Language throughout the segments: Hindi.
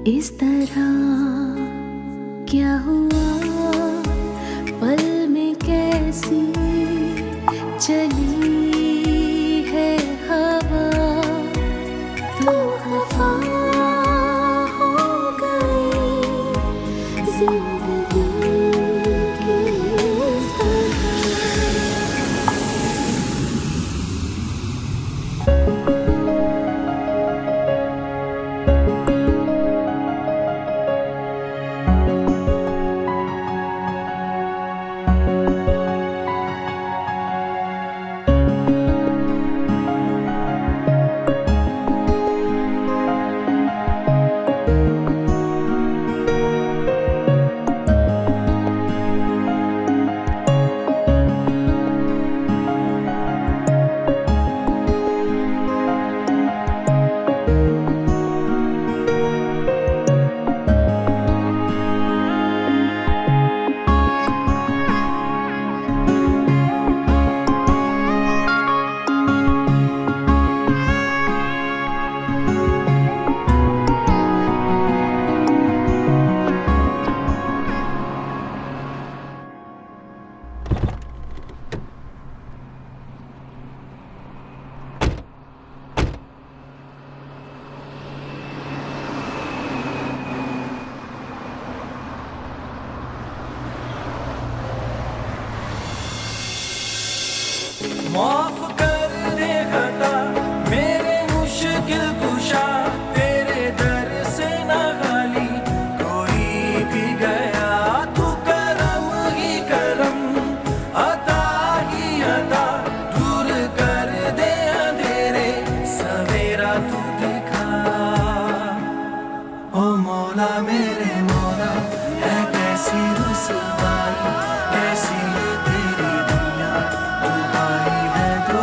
इस तरह क्या हुआ, पल में कैसी चली है हवा, तो खफा हो गई जिंदगी की इस तरह। माफ कर दे खता मेरे मुश्किल कुशा, तेरे दर से न खाली कोई भी गया। तू करम ही करम, अता ही अता, दूर कर दे अंधेरे सवेरा तू दिखा। ओ मौला मेरे मौला, है कैसी रुसवाई, कैसी ये तेरी दुनिया, तू आई है तो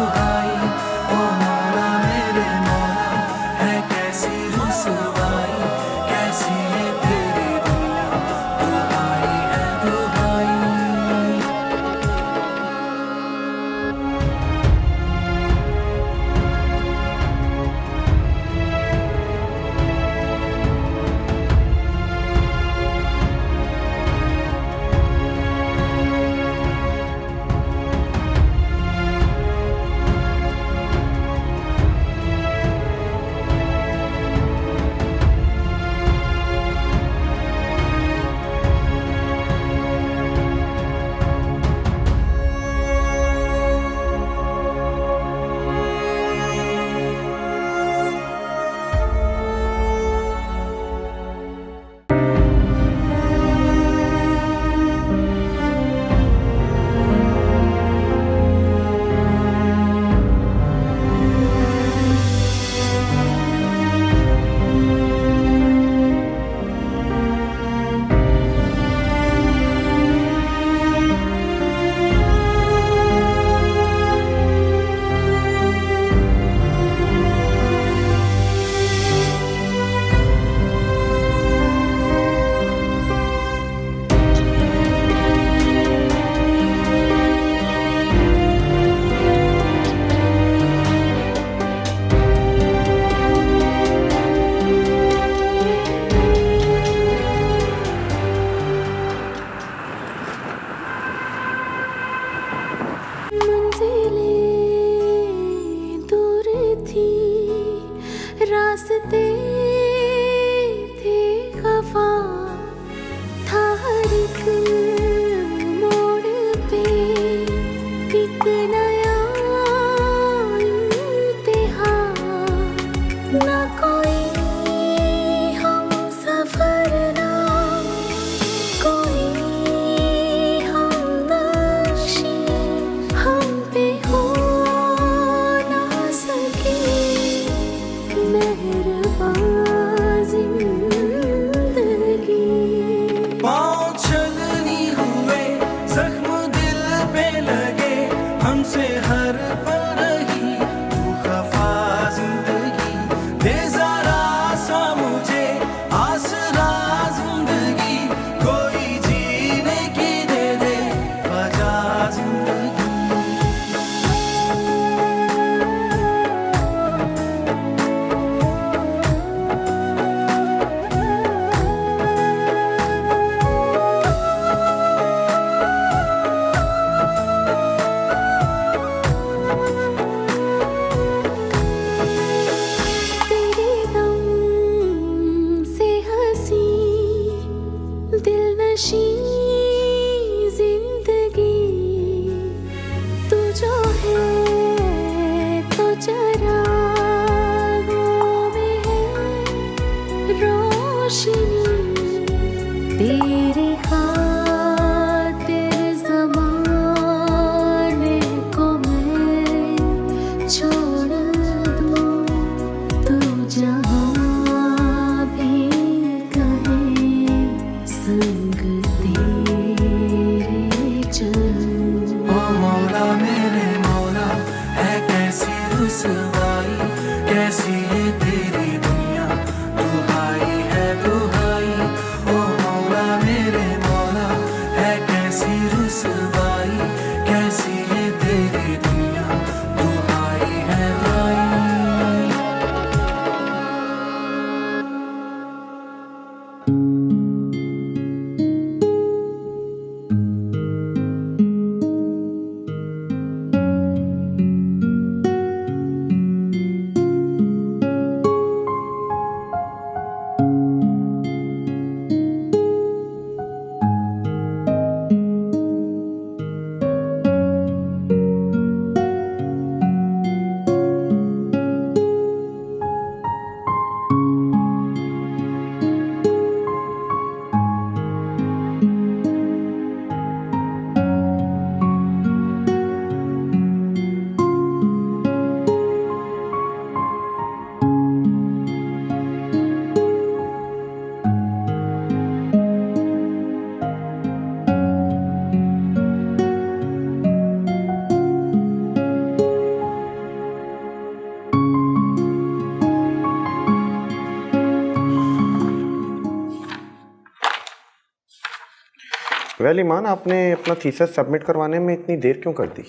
वेल ईमान, आपने अपना थीसिस सबमिट करवाने में इतनी देर क्यों कर दी?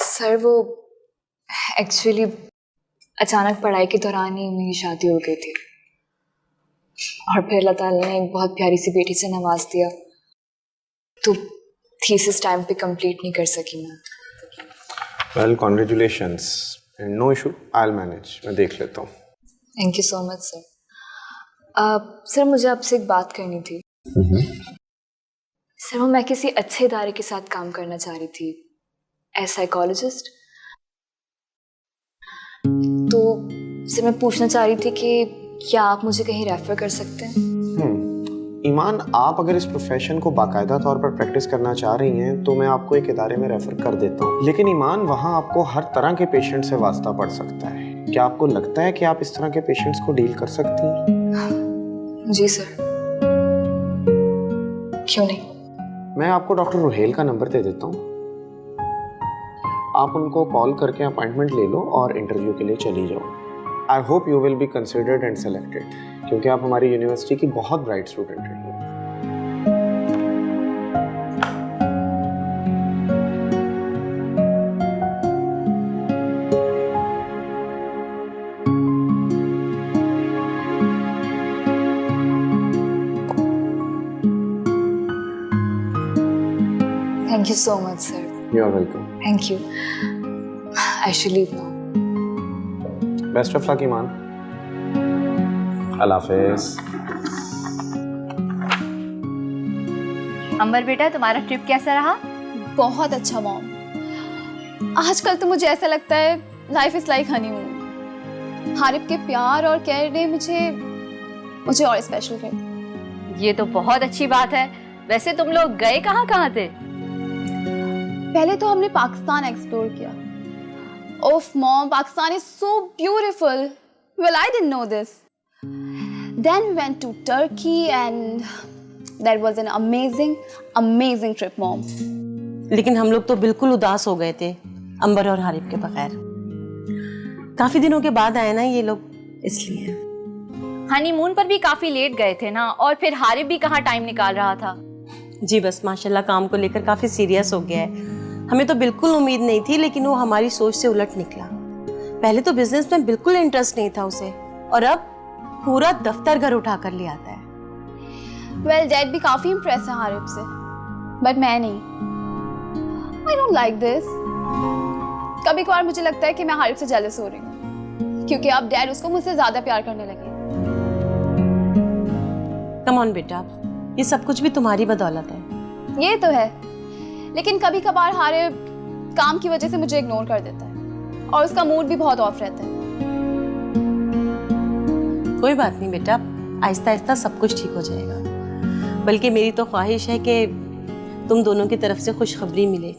सर वो एक्चुअली अचानक पढ़ाई के दौरान ही मेरी शादी हो गई थी और फिर अल्लाह ताला ने एक बहुत प्यारी सी बेटी से नवाज दिया, तो थीसिस टाइम पे कंप्लीट नहीं कर सकी मैं। Well congratulations, no issue, I will manage, मैं देख लेता हूँ। Thank you so much sir. Sir मुझे आपसे एक बात करनी थी। सर मैं किसी अच्छे इदारे के साथ काम करना चाह रही थी एज साइकोलॉजिस्ट, तो सर मैं पूछना चाह रही थी कि क्या आप मुझे कहीं रेफर कर सकते हैं? ईमान, आप अगर इस प्रोफेशन को बाकायदा तौर पर प्रैक्टिस करना चाह रही हैं तो मैं आपको एक इदारे में रेफर कर देता हूँ, लेकिन ईमान वहाँ आपको हर तरह के पेशेंट से वास्ता पड़ सकता है। क्या आपको लगता है कि आप इस तरह के पेशेंट्स को डील कर सकती हैं? जी सर, क्यों नहीं। मैं आपको डॉक्टर रुहेल का नंबर दे देता हूँ, आप उनको कॉल करके अपॉइंटमेंट ले लो और इंटरव्यू के लिए चली जाओ। I hope you will be considered and selected, क्योंकि आप हमारी यूनिवर्सिटी की बहुत ब्राइट स्टूडेंट रही हैं। Thank you so much sir. You are welcome. Thank you. I should leave now. Best of luck Iman. अल्लाह हाफिज़। अंबर बेटा, तुम्हारा ट्रिप कैसा रहा? बहुत अच्छा मॉम। आजकल तो मुझे ऐसा लगता है life is like honeymoon. Harib के प्यार और केयर ने मुझे और स्पेशल कर दिया। ये तो बहुत अच्छी बात है। वैसे तुम लोग गए कहाँ थे? पहले तो हमने पाकिस्तान एक्सप्लोर किया। ओफ mom, Pakistan is so beautiful. Well I didn't know this. Then we went to Turkey and that was an amazing trip mom. लेकिन हम लोग तो बिल्कुल उदास हो गए थे अंबर और हारिब के बगैर। काफी दिनों के बाद आए ना ये लोग, इसलिए। हनीमून पर भी काफी लेट गए थे ना, और फिर हारिब भी कहाँ टाइम निकाल रहा था। जी बस माशाल्लाह काम को लेकर काफी सीरियस हो गया है। हमें तो बिल्कुल उम्मीद नहीं थी, लेकिन वो हमारी सोच से उलट निकला। पहले तो बिजनेस में बिल्कुल इंटरेस्ट नहीं था उसे, और अब पूरा दफ्तर घर उठा कर ले आता है। वेल डैड भी काफी इम्प्रेस है हारिब से, बट मैं नहीं। आई डोंट लाइक दिस। कभी कभार मुझे लगता है कि मैं हारिब से जेलस हो रही हूँ, क्योंकि अब डैड उसको मुझसे ज्यादा प्यार करने लगे। कम ऑन बेटा, ये सब कुछ भी तुम्हारी बदौलत है। ये तो है, लेकिन कभी कभार हारिब काम की वजह से मुझे इग्नोर कर देता है और उसका मूड भी बहुत ऑफ रहता है। कोई बात नहीं बेटा, आहिस्ता आहिस्ता सब कुछ ठीक हो जाएगा। बल्कि मेरी तो ख्वाहिश है कि तुम दोनों की तरफ से खुशखबरी मिले।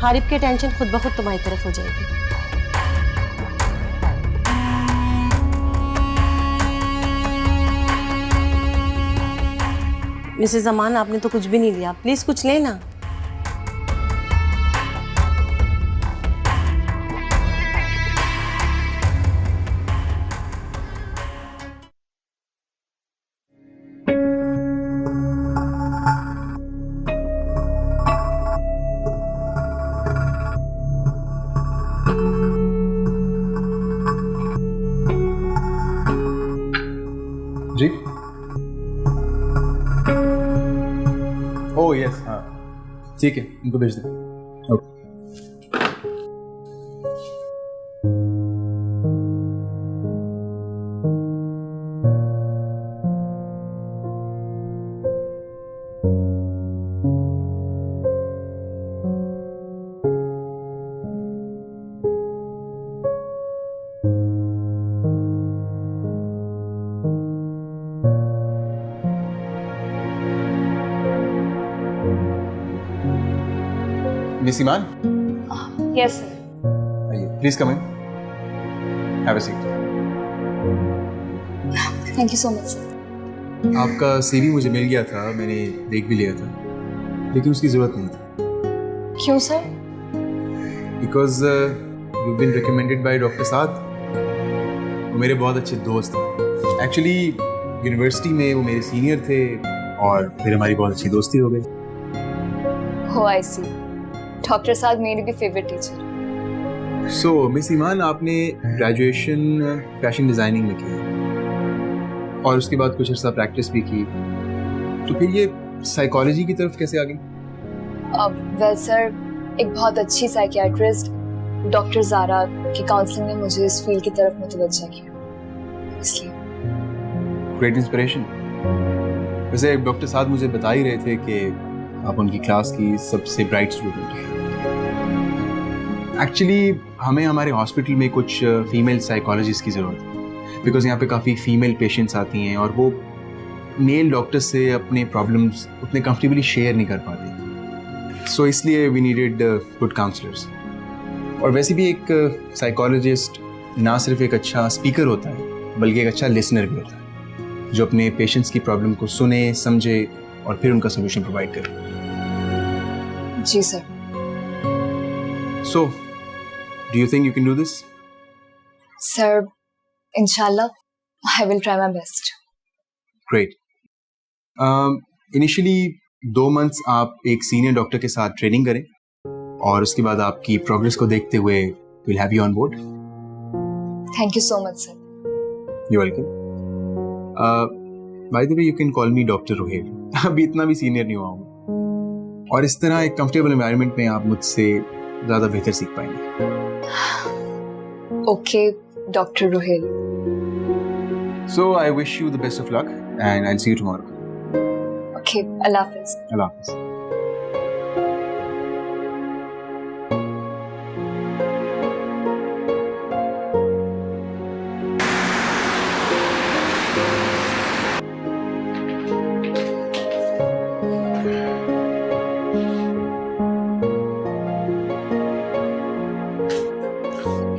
हारिब की टेंशन खुद ब खुद तुम्हारी तरफ हो जाएगी। मिसेस अमान, आपने तो कुछ भी नहीं लिया, प्लीज कुछ लेना। जी ओह यस, हाँ ठीक है, उनको भेज दो। ओके। मिस ईमान, यस सर। आइए please come in, have a seat. Thank you so much sir. आपका सीवी मुझे मिल गया था, मैंने देख भी लिया था, लेकिन उसकी जरूरत नहीं थी। क्यों sir? Because you been recommended by doctor Saad. वो मेरे बहुत अच्छे दोस्त हैं। एक्चुअली यूनिवर्सिटी में वो मेरे सीनियर थे, और फिर हमारी बहुत अच्छी दोस्ती हो गई। हो आई सी, डॉक्टर साहब मेरी भी फेवरेट टीचर। सो मिस ईमान, आपने ग्रेजुएशन फैशन डिज़ाइनिंग में की और उसके बाद कुछ अर्सा प्रैक्टिस भी की, तो फिर ये साइकोलॉजी की तरफ कैसे आ गई? वेल सर, एक बहुत अच्छी साइकियाट्रिस्ट डॉक्टर ज़ारा की काउंसलिंग ने मुझे इस फील्ड की तरफ मुतवज्जा किया, इसलिए। Great inspiration. वैसे डॉक्टर साहब मुझे बता ही रहे थे कि आप उनकी क्लास की सबसे ब्राइट स्टूडेंट हैं। एक्चुअली हमें हमारे हॉस्पिटल में कुछ फीमेल साइकोलॉजिस्ट की ज़रूरत है, बिकॉज यहाँ पे काफ़ी फीमेल पेशेंट्स आती हैं और वो मेल डॉक्टर से अपने प्रॉब्लम्स उतने कंफर्टेबली शेयर नहीं कर पाते, सो इसलिए वी नीडेड गुड काउंसलर्स। और वैसे भी एक साइकोलॉजिस्ट ना सिर्फ एक अच्छा स्पीकर होता है बल्कि एक अच्छा लिसनर भी होता है, जो अपने पेशेंट्स की प्रॉब्लम को सुने, समझे और फिर उनका सोल्यूशन प्रोवाइड करे। जी sir. So do you think you can do this? Sir, इंशाल्लाह I will try my best. Great. Initially 2 months आप एक सीनियर डॉक्टर के साथ ट्रेनिंग करें और उसके बाद आपकी प्रोग्रेस को देखते हुए will have you on board. Thank you so much sir. You welcome. By the way you can call me doctor Rohel, अभी इतना भी सीनियर नहीं हुआ हूँ, और इस तरह एक कंफर्टेबल एनवायरनमेंट में आप मुझसे ज़्यादा बेहतर सीख पाएंगे। Okay doctor Rohail. So I wish you the best of luck and I will see you tomorrow. Okay, अल्लाह हाफिज़। अल्लाह हाफिज़।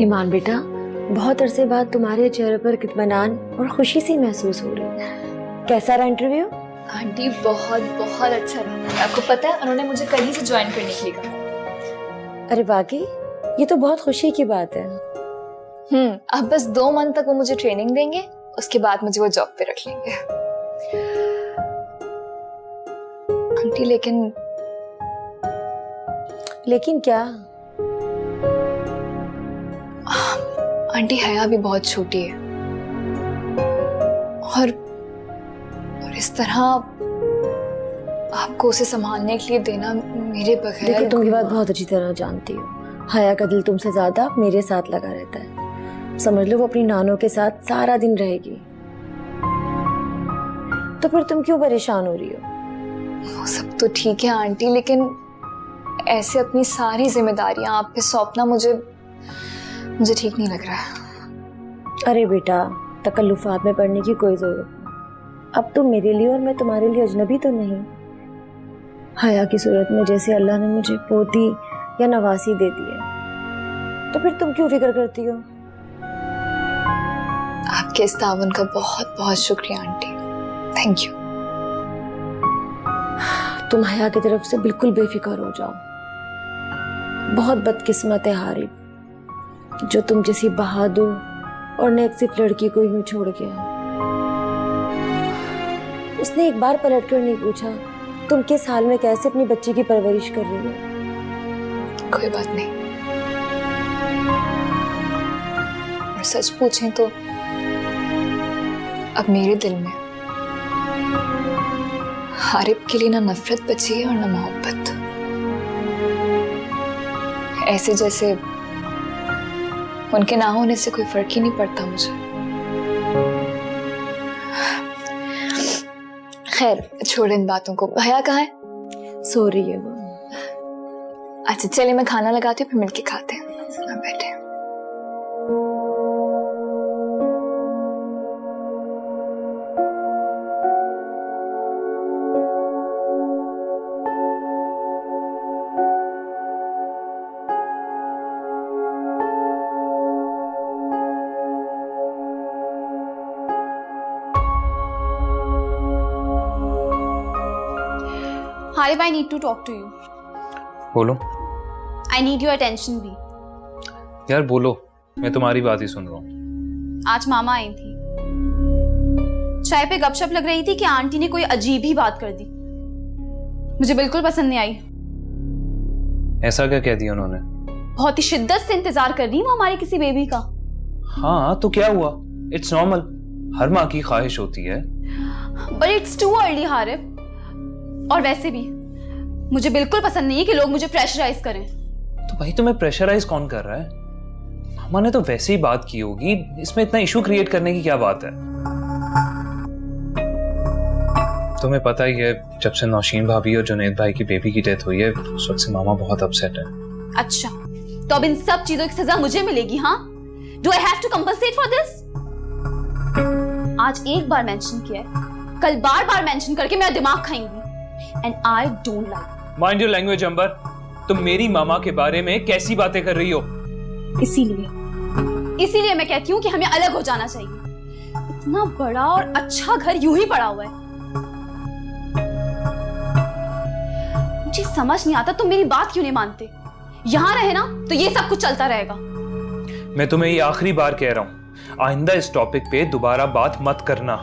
ईमान बेटा, बहुत अरसे बाद तुम्हारे चेहरे पर इत्मीनान और खुशी सी महसूस हो रही है। कैसा रहा इंटरव्यू? आंटी बहुत बहुत अच्छा रहा। आपको पता है उन्होंने मुझे कल ही से ज्वाइन करने के लिए कहा। अरे वाकई, ये तो बहुत खुशी की बात है। अब बस 2 मंथ तक वो मुझे ट्रेनिंग देंगे, उसके बाद मुझे वो जॉब पे रख लेंगे। आंटी लेकिन क्या? आंटी हया भी बहुत छोटी है और इस तरह आपको उसे संभालने के लिए देना मेरे बगैर। लेकिन तुम ये बात बहुत अच्छी तरह जानती हो, हया का दिल तुमसे ज्यादा मेरे साथ लगा रहता है। समझ लो वो अपनी नानों के साथ सारा दिन रहेगी, तो फिर तुम क्यों परेशान हो रही हो? वो सब तो ठीक है आंटी, लेकिन ऐसे अपनी सारी जिम्मेदारियां आप पे सौंपना मुझे ठीक नहीं लग रहा है। अरे बेटा, तकल्लुफात में पड़ने की कोई जरूरत नहीं। अब तुम मेरे लिए और मैं तुम्हारे लिए अजनबी तो नहीं। हया की सूरत में जैसे अल्लाह ने मुझे पोती या नवासी दे दी है, तो फिर तुम क्यों फिक्र करती हो? आपके इस ताउन का बहुत बहुत शुक्रिया आंटी, थैंक यू। तुम हया की तरफ से बिल्कुल बेफिक्र हो जाओ। बहुत बदकिस्मत है हारिब, जो तुम जैसी बहादुर और नेक लड़की को यूं छोड़ गया। उसने एक बार पलट कर नहीं पूछा तुम किस हाल में कैसे अपनी बच्ची की परवरिश कर रही हो। कोई बात नहीं, और सच पूछें तो अब मेरे दिल में हारिब के लिए ना नफरत बची है और ना मोहब्बत। ऐसे जैसे उनके ना होने से कोई फर्क ही नहीं पड़ता मुझे। खैर छोड़ इन बातों को। हया कहाँ है? सो रही है वो। अच्छा चलिए मैं खाना लगाती हूँ, फिर मिलके खाते हैं। आप बैठे। Harib, I need to talk to you. बोलो I need your attention भी। यार बोलो, मैं तुम्हारी बात ही सुन रहा हूँ। आज मामा आई थी। चाय पे गपशप लग रही थी कि आंटी ने कोई अजीब ही बात कर दी। मुझे बिल्कुल पसंद नहीं आई। ऐसा क्या कह दिया उन्होंने? बहुत ही शिद्दत से इंतजार कर रही हूँ हमारे किसी बेबी का। हाँ तो क्या हुआ, इट्स नॉर्मल, हर माँ की ख्वाहिश होती है। But it's too early Harib. और वैसे भी मुझे बिल्कुल पसंद नहीं है कि लोग मुझे प्रेशराइज करें। तो भाई तुम्हें प्रेशराइज कौन कर रहा है? मामा ने तो वैसे ही बात की होगी, इसमें इतना इशू क्रिएट करने की क्या बात है? तुम्हें पता ही है, जब से नौशीन भाभी और जुनैद भाई की बेबी की डेथ हुई है, उस वक्त से मामा बहुत अपसेट है। अच्छा, तो अब इन सब चीजों की सजा मुझे मिलेगी? हाँ, do I have to compensate for this? आज एक बार मेंशन किया है, कल बार बार मेंशन करके मेरा दिमाग खाएंगी। And I don't like. Mind your language Amber, तुम मेरी मामा के बारे में कैसी बातें कर रही हो? इसीलिए मैं कहती हूँ कि हमें अलग हो जाना चाहिए। इतना बड़ा और अच्छा घर यूं ही पड़ा हुआ है। मुझे समझ नहीं आता तुम मेरी बात क्यों नहीं मानते। यहां रहे ना तो ये सब कुछ चलता रहेगा। मैं तुम्हें ये आखिरी बार कह रहा हूं, आइंदा इस टॉपिक पे दोबारा बात मत करना।